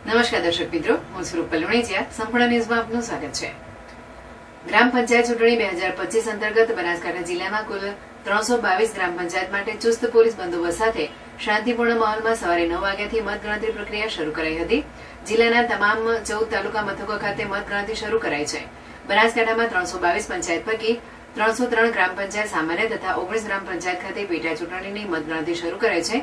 નમસ્કાર દર્શક મિત્રો, હું સ્વરૂપ પલવણીજીયા સંપૂર્ણ ન્યૂઝમાં આપનું સ્વાગત છે। ગ્રામ પંચાયત ચૂંટણી 2025 અંતર્ગત બનાસકાંઠા જિલ્લામાં કુલ 322 ગ્રામ પંચાયત માટે ચુસ્ત પોલીસ બંદોબસ્ત સાથે શાંતિપૂર્ણ માહોલમાં સવારે 9 વાગ્યાથી મતગણતરી પ્રક્રિયા શરૂ કરાઈ હતી। જિલ્લાના તમામ 14 તાલુકા મથકો ખાતે મતગણતરી શરૂ કરાઈ છે। બનાસકાંઠામાં 322 પંચાયત પૈકી 303 ગ્રામ પંચાયત સામાન્ય તથા 19 ગ્રામ પંચાયત ખાતે પેટા ચૂંટણીની મતગણતરી શરૂ કરાઈ છે।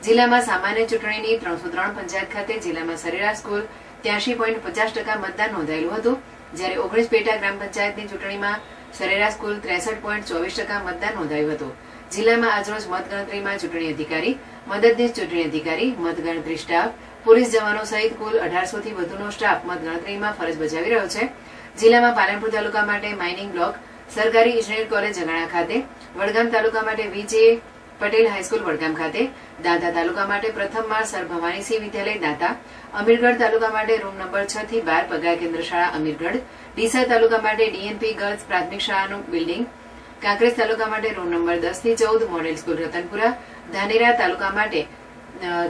જિલ્લામાં સામાન્ય ચૂંટણીની 303 પંચાયત ખાતે જિલ્લામાં સરેરાશ કુલ 83.50% મતદાન નોંધાયેલું હતું, જ્યારે 19 પેટા ગ્રામ પંચાયતની ચૂંટણીમાં સરેરાશ કુલ 63.24% મતદાન નોંધાયું હતું। જિલ્લામાં આજરોજ મતગણતરીમાં ચૂંટણી અધિકારી, મદદનીશ ચૂંટણી અધિકારી, મતગણતરી સ્ટાફ, પોલીસ જવાનો સહિત કુલ 1800 થી વધુનો સ્ટાફ મતગણતરીમાં ફરજ બજાવી રહ્યો છે। જિલ્લામાં પાલનપુર તાલુકા માટે માઇનિંગ બ્લોક સરકારી ઇજનેર કોલેજ જગાણા ખાતે, વડગામ તાલુકા માટે વીજે પટેલ હાઈસ્કૂલ વડગામ ખાતે, દાંતા તાલુકા માટે પ્રથમ માળ સર ભવાનીસિંહ વિદ્યાલય દાંતા, અમીરગઢ તાલુકા માટે રૂમ નંબર 6 થી 12 પગાર કેન્દ્ર શાળા અમીરગઢ, ડીસા તાલુકા માટે ડીએનપી ગર્લ્સ પ્રાથમિક શાળાનું બિલ્ડિંગ, કાંકરેજ તાલુકા માટે રૂમ નંબર 10 થી 14 મોડેલ સ્કૂલ રતનપુરા, ધાનેરા તાલુકા માટે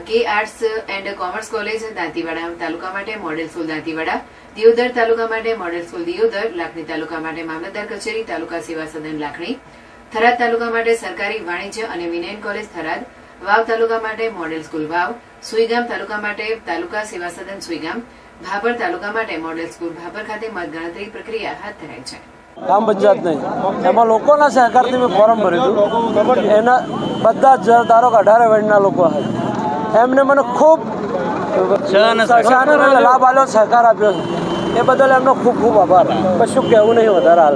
કે arts and commerce college Dantiwada taluka માટે મોડેલ સ્કૂલ દાંતીવાડા, દિયોદર તાલુકા માટે મોડેલ સ્કૂલ દિયોદર, લાખણી તાલુકા માટે મામલતદાર કચેરી તાલુકા સેવા સદન લાખણી, થરાદ તાલુકા માટે સરકારી વાણિજ્ય અને વિનયન કોલેજ થરાદ, વાવ તાલુકા માટે મોડેલ સ્કૂલ વાવ, સુઈગામ તાલુકા માટે તાલુકા સેવા સદન સુઈગામ, ભાભર તાલુકા માટે મોડેલ સ્કૂલ ભાભર ખાતે મતગણતરી પ્રક્રિયા હાથ ધરાઈ છે। ગ્રામ પંચાયત નહીં, એમાં લોકોના સહકારથી મેં ફોર્મ ભર્યું હતું। એના બધા જ ધારો કે 18 વર્ષના લોકો હતા, એમને મને ખૂબ લાભ આપ્યો, સહકાર આપ્યો છે, એ બદલ એમનો ખૂબ ખૂબ આભાર। કશું કહેવું નહીં વધારે હાલ।